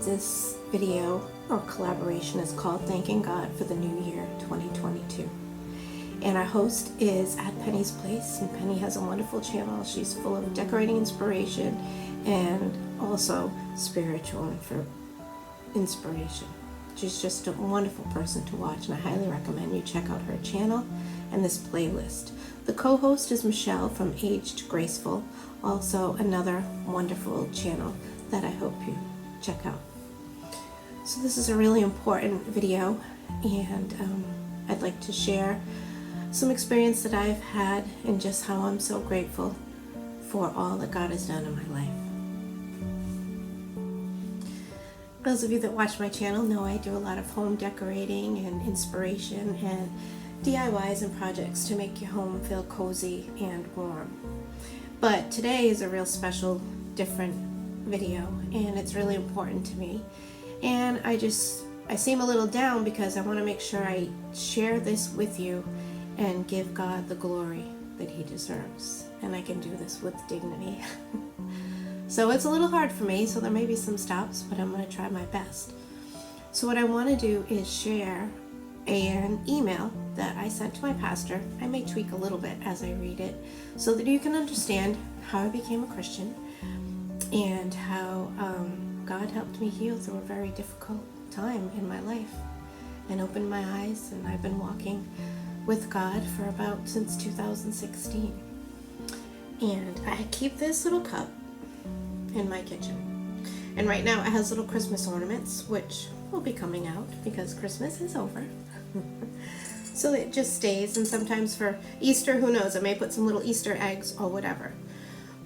This video or collaboration is called Thanking God for the New Year 2022. And our host is at Penny's Place, and Penny has a wonderful channel. She's full of decorating inspiration and also spiritual inspiration. She's just a wonderful person to watch, and I highly recommend you check out her channel and this playlist. The co-host is Michelle from Aged Graceful, also another wonderful channel that I hope you check out. So this is a really important video, and I'd like to share some experience that I've had and just how I'm so grateful for all that God has done in my life. Those of you that watch my channel know I do a lot of home decorating and inspiration and DIYs and projects to make your home feel cozy and warm. But today is a real special, different video, and it's really important to me. And I seem a little down because I want to make sure I share this with you and give God the glory that He deserves. And I can do this with dignity. So it's a little hard for me, so there may be some stops, but I'm going to try my best. So what I want to do is share an email that I sent to my pastor. I may tweak a little bit as I read it so that you can understand how I became a Christian and how God helped me heal through a very difficult time in my life and opened my eyes, and I've been walking with God for about since 2016. And I keep this little cup in my kitchen, and right now it has little Christmas ornaments, which will be coming out because Christmas is over. So it just stays, and sometimes for Easter, who knows, I may put some little Easter eggs or whatever.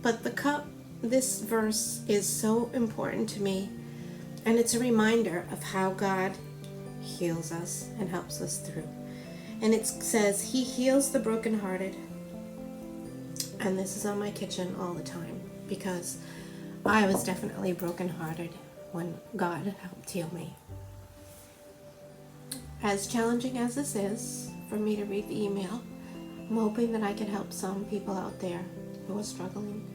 But the cup, this verse is so important to me, and it's a reminder of how God heals us and helps us through. And it says, He heals the brokenhearted. And this is on my kitchen all the time because I was definitely brokenhearted when God helped heal me. As challenging as this is for me to read the email, I'm hoping that I can help some people out there who are struggling,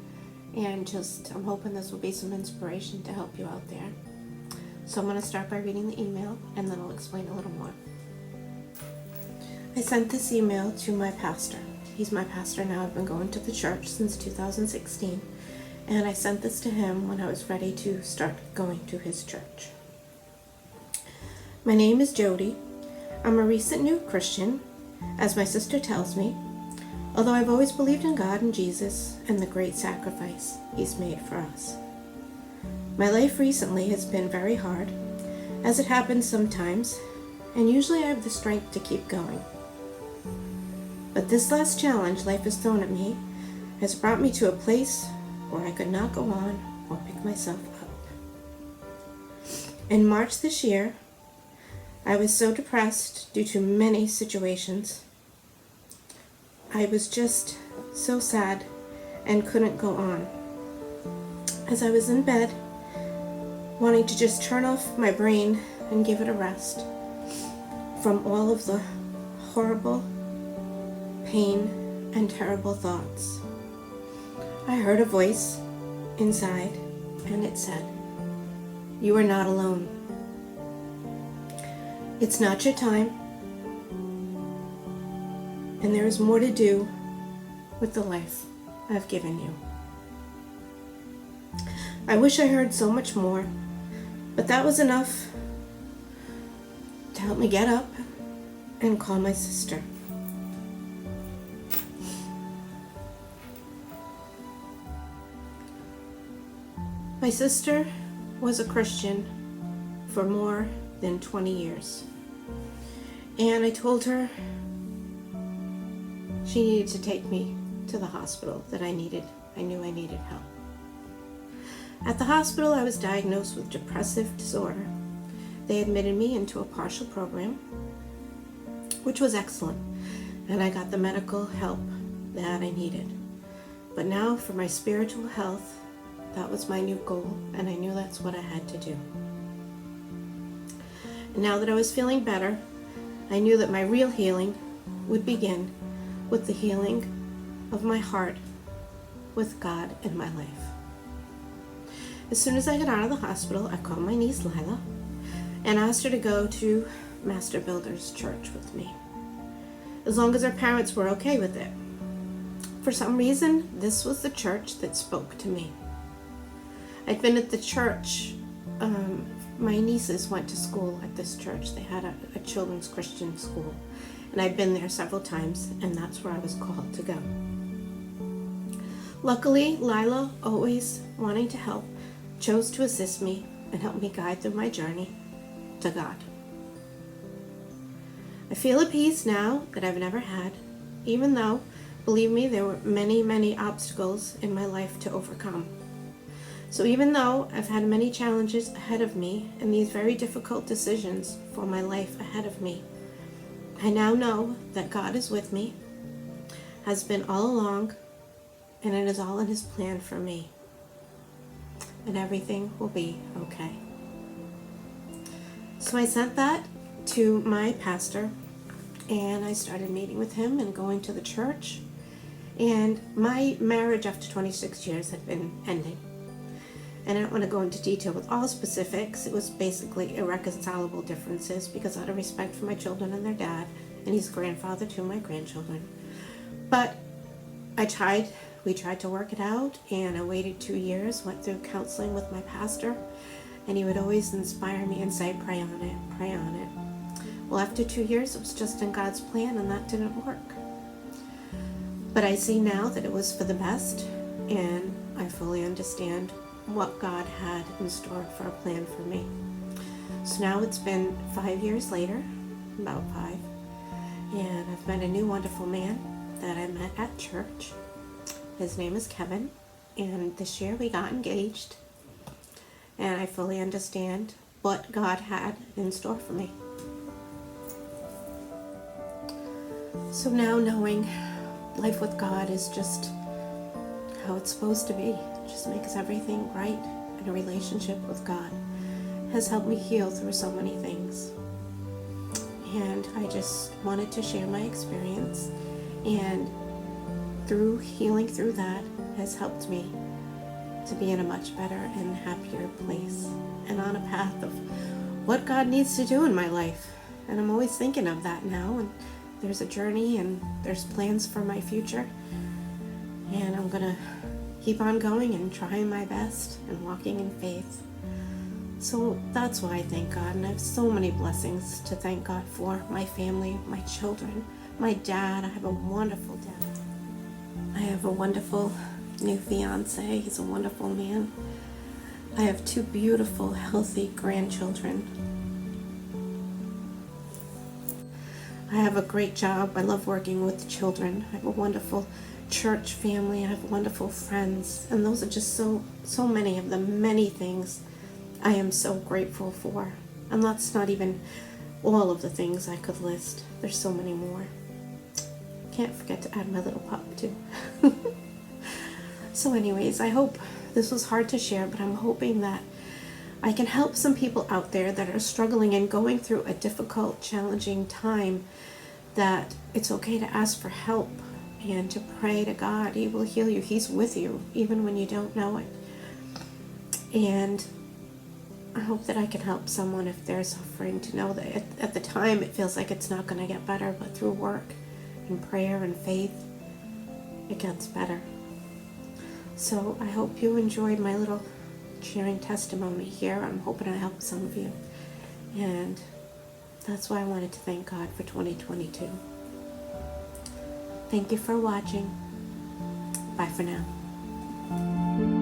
and I'm hoping this will be some inspiration to help you out there. So I'm going to start by reading the email, and then I'll explain a little more. I sent this email to my pastor. He's my pastor now. I've been going to the church since 2016, and I sent this to him when I was ready to start going to his church. My name is Jody. I'm a recent new Christian, as my sister tells me, although I've always believed in God and Jesus and the great sacrifice He's made for us. My life recently has been very hard, as it happens sometimes, and usually I have the strength to keep going. But this last challenge life has thrown at me has brought me to a place where I could not go on or pick myself up. In March this year, I was so depressed due to many situations. I was just so sad and couldn't go on. As I was in bed, wanting to just turn off my brain and give it a rest from all of the horrible pain and terrible thoughts, I heard a voice inside, and it said, "You are not alone. It's not your time, and there is more to do with the life I've given you." I wish I heard so much more, but that was enough to help me get up and call my sister. My sister was a Christian for more than 20 years. And I told her she needed to take me to the hospital, that I knew I needed help. At the hospital, I was diagnosed with depressive disorder. They admitted me into a partial program, which was excellent, and I got the medical help that I needed. But now for my spiritual health, that was my new goal, and I knew that's what I had to do. And now that I was feeling better, I knew that my real healing would begin with the healing of my heart with God in my life. As soon as I got out of the hospital, I called my niece Lila and asked her to go to Master Builder's church with me, as long as her parents were okay with it. For some reason, this was the church that spoke to me. I'd been at the church. My nieces went to school at this church. They had a children's Christian school, and I'd been there several times, and that's where I was called to go. Luckily, Lila, always wanting to help, chose to assist me and help me guide through my journey to God. I feel a peace now that I've never had, even though, believe me, there were many, many obstacles in my life to overcome. So even though I've had many challenges ahead of me and these very difficult decisions for my life ahead of me, I now know that God is with me, has been all along, and it is all in His plan for me. And everything will be okay. So I sent that to my pastor, and I started meeting with him and going to the church. And my marriage after 26 years had been ending. And I don't want to go into detail with all specifics. It was basically irreconcilable differences because out of respect for my children and their dad, and he's grandfather to my grandchildren. But we tried to work it out, and I waited 2 years, went through counseling with my pastor, and he would always inspire me and say, pray on it, pray on it. Well, after 2 years, it was just in God's plan, and that didn't work. But I see now that it was for the best, and I fully understand what God had in store for a plan for me. So now it's been 5 years later, about 5, and I've met a new wonderful man that I met at church. His name is Kevin, and this year we got engaged, and I fully understand what God had in store for me. So now knowing life with God is just how it's supposed to be, it just makes everything right, and a relationship with God has helped me heal through so many things. And I just wanted to share my experience, and through healing through that has helped me to be in a much better and happier place and on a path of what God needs to do in my life. And I'm always thinking of that now, and there's a journey and there's plans for my future, and I'm gonna keep on going and trying my best and walking in faith. So that's why I thank God, and I have so many blessings to thank God for. My family, my children, my dad. I have a wonderful dad. I have a wonderful new fiance. He's a wonderful man. I have 2 beautiful, healthy grandchildren. I have a great job. I love working with children. I have a wonderful church family. I have wonderful friends. And those are just so many of the many things I am so grateful for. And that's not even all of the things I could list. There's so many more. Can't forget to add my little pup too. So anyways, I hope this was hard to share, but I'm hoping that I can help some people out there that are struggling and going through a difficult, challenging time, that it's okay to ask for help and to pray to God. He will heal you. He's with you, even when you don't know it. And I hope that I can help someone if they're suffering to know that at the time it feels like it's not going to get better, but through work and prayer and faith, it gets better. So I hope you enjoyed my little sharing testimony here. I'm hoping I helped some of you. And that's why I wanted to thank God for 2022. Thank you for watching. Bye for now.